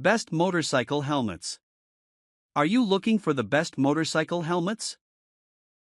Best motorcycle helmets. Are you looking for the best motorcycle helmets?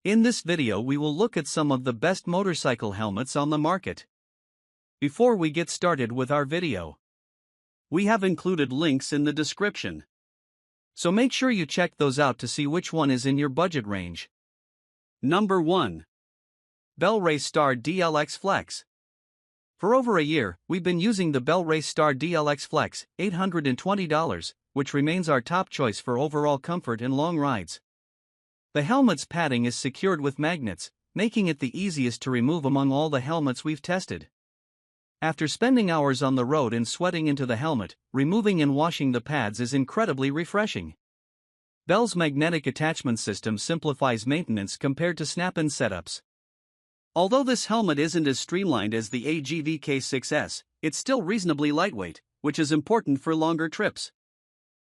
In this video we will look at some of the best motorcycle helmets on the market. Before we get started with our video, we have included links in the description, so make sure you check those out to see which one is in your budget range. Number 1. Bell Race Star DLX Flex. For over a year, we've been using the Bell Race Star DLX Flex, $820, which remains our top choice for overall comfort and long rides. The helmet's padding is secured with magnets, making it the easiest to remove among all the helmets we've tested. After spending hours on the road and sweating into the helmet, removing and washing the pads is incredibly refreshing. Bell's magnetic attachment system simplifies maintenance compared to snap-in setups. Although this helmet isn't as streamlined as the AGV K6S, it's still reasonably lightweight, which is important for longer trips.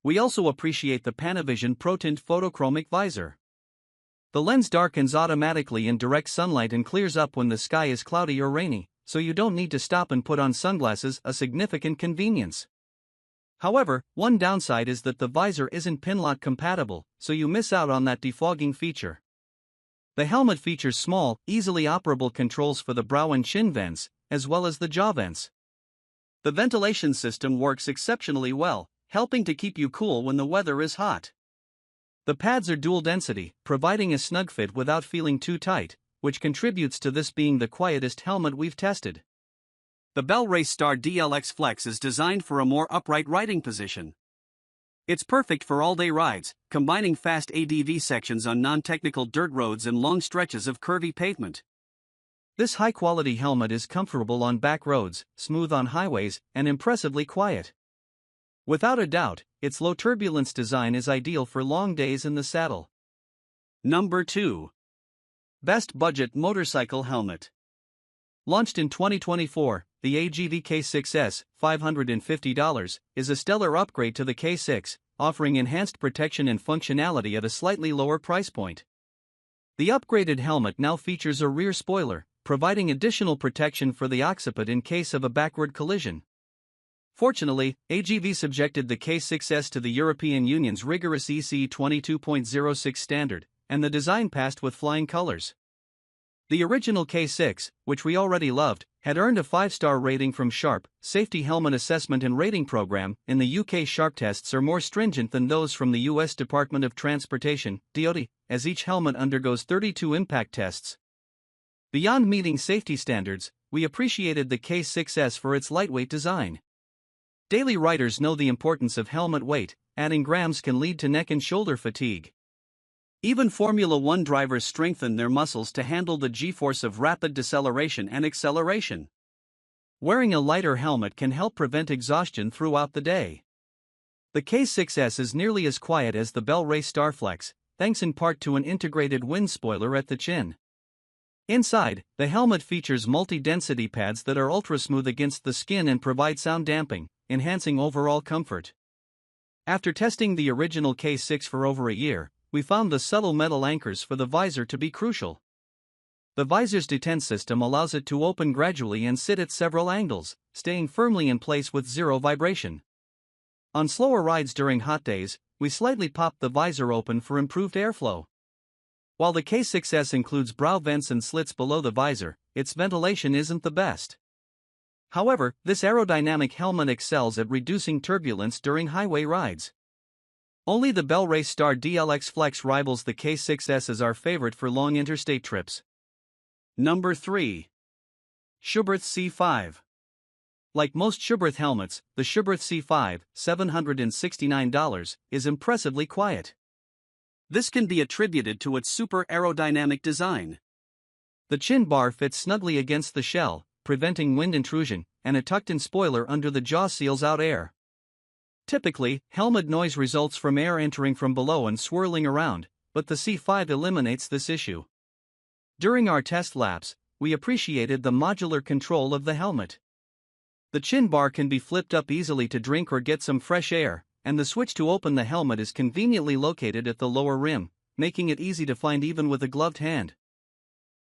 We also appreciate the Panavision ProTint photochromic visor. The lens darkens automatically in direct sunlight and clears up when the sky is cloudy or rainy, so you don't need to stop and put on sunglasses, a significant convenience. However, one downside is that the visor isn't pinlock compatible, so you miss out on that defogging feature. The helmet features small, easily operable controls for the brow and chin vents, as well as the jaw vents. The ventilation system works exceptionally well, helping to keep you cool when the weather is hot. The pads are dual density, providing a snug fit without feeling too tight, which contributes to this being the quietest helmet we've tested. The Bell Race Star DLX Flex is designed for a more upright riding position. It's perfect for all-day rides, combining fast ADV sections on non-technical dirt roads and long stretches of curvy pavement. This high-quality helmet is comfortable on back roads, smooth on highways, and impressively quiet. Without a doubt, its low-turbulence design is ideal for long days in the saddle. Number 2. Best Budget Motorcycle Helmet. Launched in 2024, the AGV K6S, $550, is a stellar upgrade to the K6, offering enhanced protection and functionality at a slightly lower price point. The upgraded helmet now features a rear spoiler, providing additional protection for the occiput in case of a backward collision. Fortunately, AGV subjected the K6S to the European Union's rigorous EC 22.06 standard, and the design passed with flying colors. The original K6, which we already loved, had earned a 5-star rating from Sharp. Safety Helmet Assessment and Rating Program in the UK. Sharp tests are more stringent than those from the US Department of Transportation, DOT, as each helmet undergoes 32 impact tests. Beyond meeting safety standards, we appreciated the K6S for its lightweight design. Daily riders know the importance of helmet weight, adding grams can lead to neck and shoulder fatigue. Even Formula One drivers strengthen their muscles to handle the G-force of rapid deceleration and acceleration. Wearing a lighter helmet can help prevent exhaustion throughout the day. The K6S is nearly as quiet as the Bell Race Star Flex, thanks in part to an integrated wind spoiler at the chin. Inside, the helmet features multi-density pads that are ultra-smooth against the skin and provide sound damping, enhancing overall comfort. After testing the original K6 for over a year, we found the subtle metal anchors for the visor to be crucial. The visor's detent system allows it to open gradually and sit at several angles, staying firmly in place with zero vibration. On slower rides during hot days, we slightly pop the visor open for improved airflow. While the K6S includes brow vents and slits below the visor, its ventilation isn't the best. However, this aerodynamic helmet excels at reducing turbulence during highway rides. Only the Bell Race Star DLX Flex rivals the K6S as our favorite for long interstate trips. Number 3. Schuberth C5. Like most Schuberth helmets, the Schuberth C5, $769, is impressively quiet. This can be attributed to its super aerodynamic design. The chin bar fits snugly against the shell, preventing wind intrusion, and a tucked-in spoiler under the jaw seals out air. Typically, helmet noise results from air entering from below and swirling around, but the C5 eliminates this issue. During our test laps, we appreciated the modular control of the helmet. The chin bar can be flipped up easily to drink or get some fresh air, and the switch to open the helmet is conveniently located at the lower rim, making it easy to find even with a gloved hand.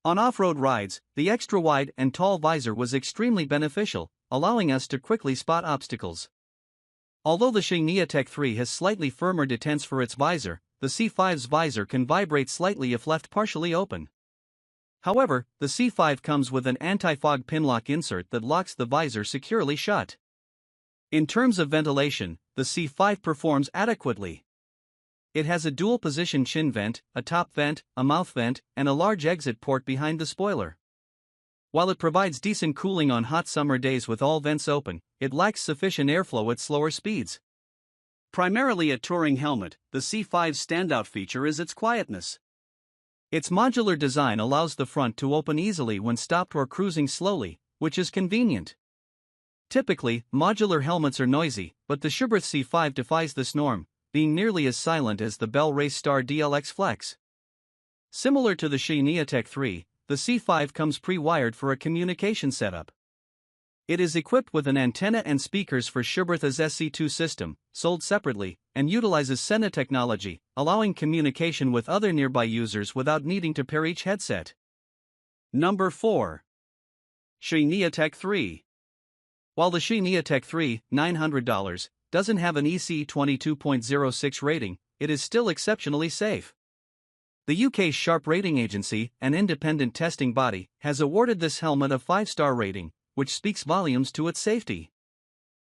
On off-road rides, the extra-wide and tall visor was extremely beneficial, allowing us to quickly spot obstacles. Although the Shoei Neotec 3 has slightly firmer detents for its visor, the C5's visor can vibrate slightly if left partially open. However, the C5 comes with an anti-fog pinlock insert that locks the visor securely shut. In terms of ventilation, the C5 performs adequately. It has a dual-position chin vent, a top vent, a mouth vent, and a large exit port behind the spoiler. While it provides decent cooling on hot summer days with all vents open, it lacks sufficient airflow at slower speeds. Primarily a touring helmet, the C5's standout feature is its quietness. Its modular design allows the front to open easily when stopped or cruising slowly, which is convenient. Typically, modular helmets are noisy, but the Schuberth C5 defies this norm, being nearly as silent as the Bell Race Star DLX Flex. Similar to the Shoei Neotec 3, the C5 comes pre-wired for a communication setup. It is equipped with an antenna and speakers for Schuberth's SC2 system, sold separately, and utilizes Sena technology, allowing communication with other nearby users without needing to pair each headset. Number 4. Shoei Neotec 3. While the Shoei Neotec 3, $900, doesn't have an EC 22.06 rating, it is still exceptionally safe. The UK's Sharp Rating Agency, an independent testing body, has awarded this helmet a 5-star rating, which speaks volumes to its safety.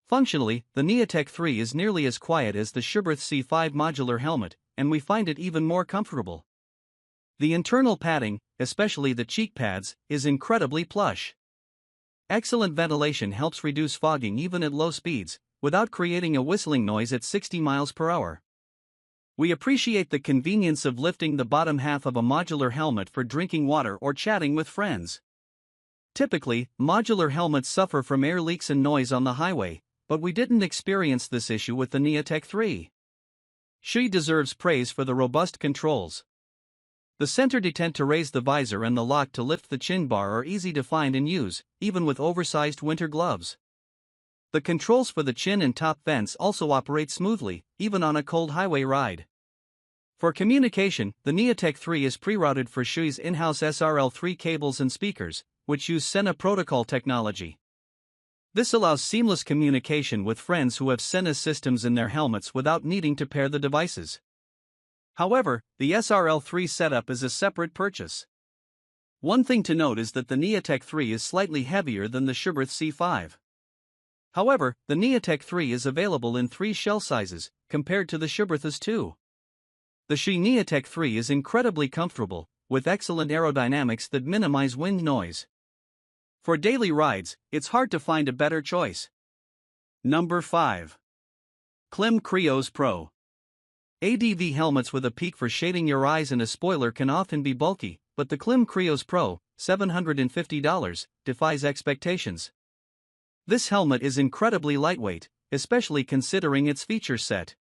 Functionally, the Neotec 3 is nearly as quiet as the Schuberth C5 modular helmet, and we find it even more comfortable. The internal padding, especially the cheek pads, is incredibly plush. Excellent ventilation helps reduce fogging even at low speeds, without creating a whistling noise at 60 miles per hour. We appreciate the convenience of lifting the bottom half of a modular helmet for drinking water or chatting with friends. Typically, modular helmets suffer from air leaks and noise on the highway, but we didn't experience this issue with the Neotec 3. Shoei deserves praise for the robust controls. The center detent to raise the visor and the lock to lift the chin bar are easy to find and use, even with oversized winter gloves. The controls for the chin and top vents also operate smoothly, even on a cold highway ride. For communication, the Neotec 3 is pre-routed for Shoei's in-house SRL3 cables and speakers, which use Sena protocol technology. This allows seamless communication with friends who have Sena systems in their helmets without needing to pair the devices. However, the SRL3 setup is a separate purchase. One thing to note is that the Neotec 3 is slightly heavier than the Schuberth C5. However, the Neotec 3 is available in 3 shell sizes, compared to the Schuberth's 2. The Shoei Neotec 3 is incredibly comfortable, with excellent aerodynamics that minimize wind noise. For daily rides, it's hard to find a better choice. Number 5. KLIM Krios Pro. ADV helmets with a peak for shading your eyes and a spoiler can often be bulky, but the KLIM Krios Pro, $750, defies expectations. This helmet is incredibly lightweight, especially considering its feature set.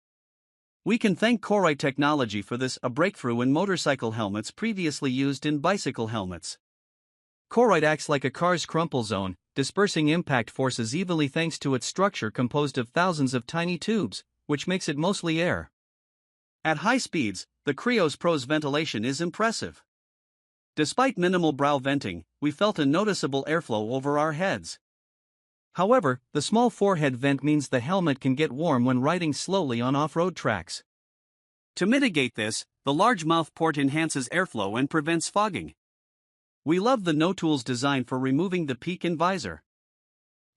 We can thank Shoei technology for this, a breakthrough in motorcycle helmets previously used in bicycle helmets. Shoei acts like a car's crumple zone, dispersing impact forces evenly thanks to its structure composed of thousands of tiny tubes, which makes it mostly air. At high speeds, the Krios Pro's ventilation is impressive. Despite minimal brow venting, we felt a noticeable airflow over our heads. However, the small forehead vent means the helmet can get warm when riding slowly on off-road tracks. To mitigate this, the large mouth port enhances airflow and prevents fogging. We love the no-tools design for removing the peak and visor.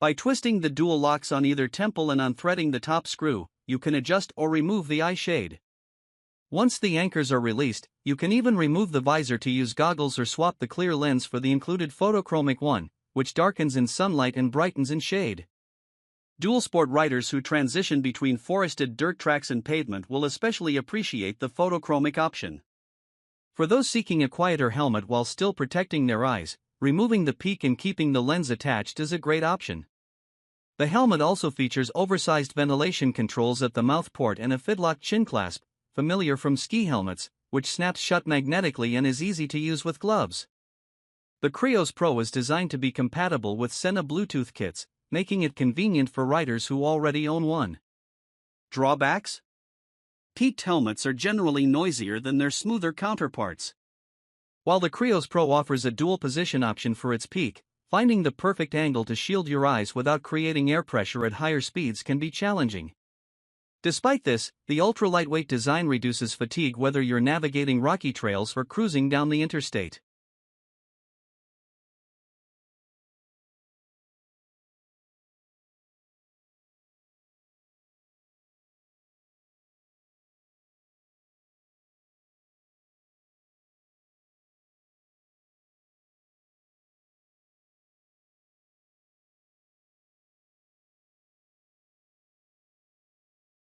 By twisting the dual locks on either temple and unthreading the top screw, you can adjust or remove the eye shade. Once the anchors are released, you can even remove the visor to use goggles or swap the clear lens for the included photochromic one, which darkens in sunlight and brightens in shade. Dual sport riders who transition between forested dirt tracks and pavement will especially appreciate the photochromic option. For those seeking a quieter helmet while still protecting their eyes, removing the peak and keeping the lens attached is a great option. The helmet also features oversized ventilation controls at the mouth port and a fidlock chin clasp, familiar from ski helmets, which snaps shut magnetically and is easy to use with gloves. The Krios Pro is designed to be compatible with Sena Bluetooth kits, making it convenient for riders who already own one. Drawbacks? Peaked helmets are generally noisier than their smoother counterparts. While the Krios Pro offers a dual position option for its peak, finding the perfect angle to shield your eyes without creating air pressure at higher speeds can be challenging. Despite this, the ultra-lightweight design reduces fatigue whether you're navigating rocky trails or cruising down the interstate.